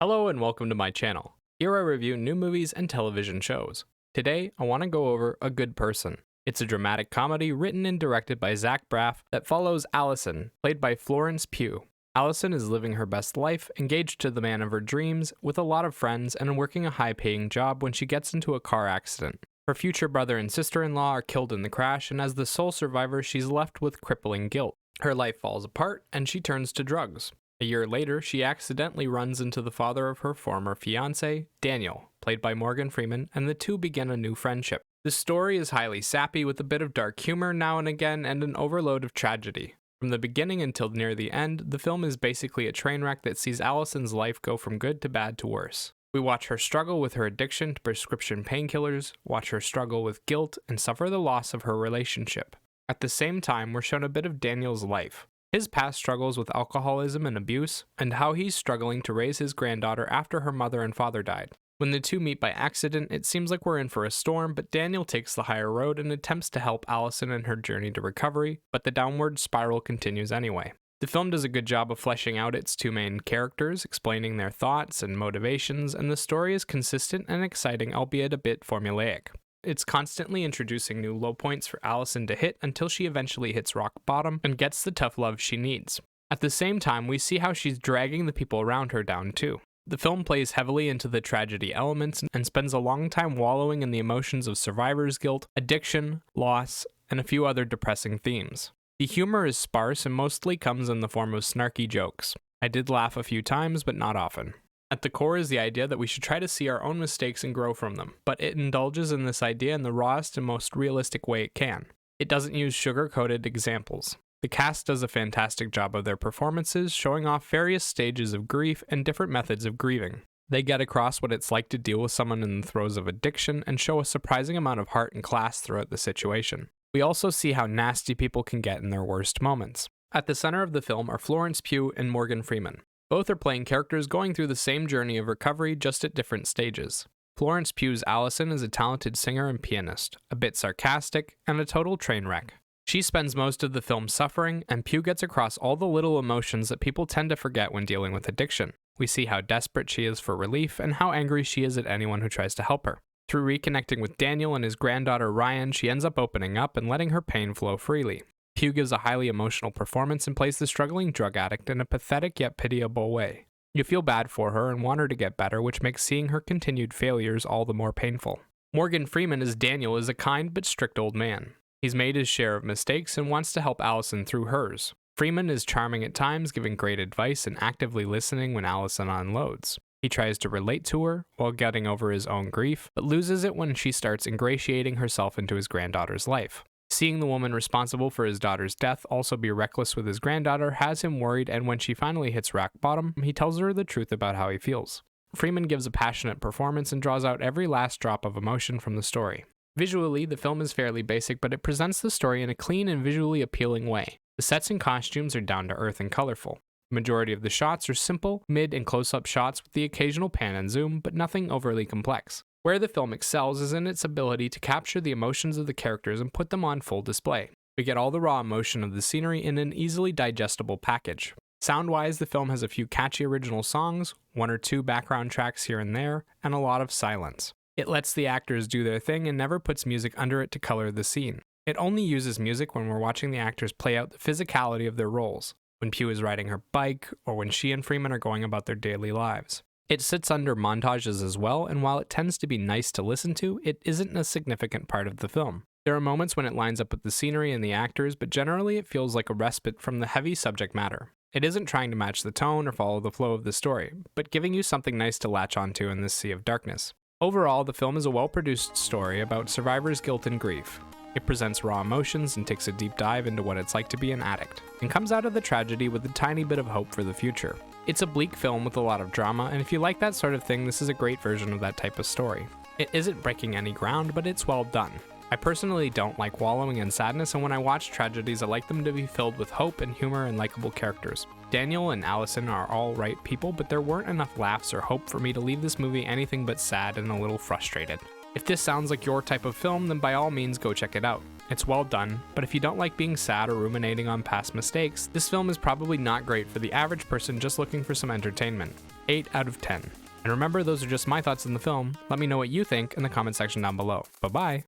Hello and welcome to my channel. Here I review new movies and television shows. Today, I want to go over A Good Person. It's a dramatic comedy written and directed by Zach Braff that follows Allison, played by Florence Pugh. Allison is living her best life, engaged to the man of her dreams, with a lot of friends, and working a high-paying job when she gets into a car accident. Her future brother and sister-in-law are killed in the crash, and as the sole survivor, she's left with crippling guilt. Her life falls apart, and she turns to drugs. A year later, she accidentally runs into the father of her former fiancé, Daniel, played by Morgan Freeman, and the two begin a new friendship. The story is highly sappy with a bit of dark humor now and again and an overload of tragedy. From the beginning until near the end, the film is basically a train wreck that sees Allison's life go from good to bad to worse. We watch her struggle with her addiction to prescription painkillers, watch her struggle with guilt, and suffer the loss of her relationship. At the same time, we're shown a bit of Daniel's life. His past struggles with alcoholism and abuse, and how he's struggling to raise his granddaughter after her mother and father died. When the two meet by accident, it seems like we're in for a storm, but Daniel takes the higher road and attempts to help Allison in her journey to recovery, but the downward spiral continues anyway. The film does a good job of fleshing out its two main characters, explaining their thoughts and motivations, and the story is consistent and exciting, albeit a bit formulaic. It's constantly introducing new low points for Allison to hit until she eventually hits rock bottom and gets the tough love she needs. At the same time, we see how she's dragging the people around her down too. The film plays heavily into the tragedy elements and spends a long time wallowing in the emotions of survivor's guilt, addiction, loss, and a few other depressing themes. The humor is sparse and mostly comes in the form of snarky jokes. I did laugh a few times, but not often. At the core is the idea that we should try to see our own mistakes and grow from them, but it indulges in this idea in the rawest and most realistic way it can. It doesn't use sugar-coated examples. The cast does a fantastic job of their performances, showing off various stages of grief and different methods of grieving. They get across what it's like to deal with someone in the throes of addiction and show a surprising amount of heart and class throughout the situation. We also see how nasty people can get in their worst moments. At the center of the film are Florence Pugh and Morgan Freeman. Both are playing characters going through the same journey of recovery, just at different stages. Florence Pugh's Allison is a talented singer and pianist, a bit sarcastic, and a total train wreck. She spends most of the film suffering, and Pugh gets across all the little emotions that people tend to forget when dealing with addiction. We see how desperate she is for relief, and how angry she is at anyone who tries to help her. Through reconnecting with Daniel and his granddaughter Ryan, she ends up opening up and letting her pain flow freely. Pugh gives a highly emotional performance and plays the struggling drug addict in a pathetic yet pitiable way. You feel bad for her and want her to get better, which makes seeing her continued failures all the more painful. Morgan Freeman as Daniel is a kind but strict old man. He's made his share of mistakes and wants to help Allison through hers. Freeman is charming at times, giving great advice and actively listening when Allison unloads. He tries to relate to her while getting over his own grief, but loses it when she starts ingratiating herself into his granddaughter's life. Seeing the woman responsible for his daughter's death also be reckless with his granddaughter has him worried, and when she finally hits rock bottom, he tells her the truth about how he feels. Freeman gives a passionate performance and draws out every last drop of emotion from the story. Visually, the film is fairly basic, but it presents the story in a clean and visually appealing way. The sets and costumes are down to earth and colorful. The majority of the shots are simple, mid and close-up shots with the occasional pan and zoom, but nothing overly complex. Where the film excels is in its ability to capture the emotions of the characters and put them on full display. We get all the raw emotion of the scenery in an easily digestible package. Sound-wise, the film has a few catchy original songs, one or two background tracks here and there, and a lot of silence. It lets the actors do their thing and never puts music under it to color the scene. It only uses music when we're watching the actors play out the physicality of their roles, when Pugh is riding her bike, or when she and Freeman are going about their daily lives. It sits under montages as well, and while it tends to be nice to listen to, it isn't a significant part of the film. There are moments when it lines up with the scenery and the actors, but generally it feels like a respite from the heavy subject matter. It isn't trying to match the tone or follow the flow of the story, but giving you something nice to latch onto in this sea of darkness. Overall, the film is a well-produced story about survivors' guilt and grief. It presents raw emotions and takes a deep dive into what it's like to be an addict, and comes out of the tragedy with a tiny bit of hope for the future. It's a bleak film with a lot of drama, and if you like that sort of thing, this is a great version of that type of story. It isn't breaking any ground, but it's well done. I personally don't like wallowing in sadness, and when I watch tragedies, I like them to be filled with hope and humor and likable characters. Daniel and Allison are all right people, but there weren't enough laughs or hope for me to leave this movie anything but sad and a little frustrated. If this sounds like your type of film, then by all means go check it out. It's well done, but if you don't like being sad or ruminating on past mistakes, this film is probably not great for the average person just looking for some entertainment. 8 out of 10. And remember, those are just my thoughts on the film. Let me know what you think in the comment section down below. Bye-bye!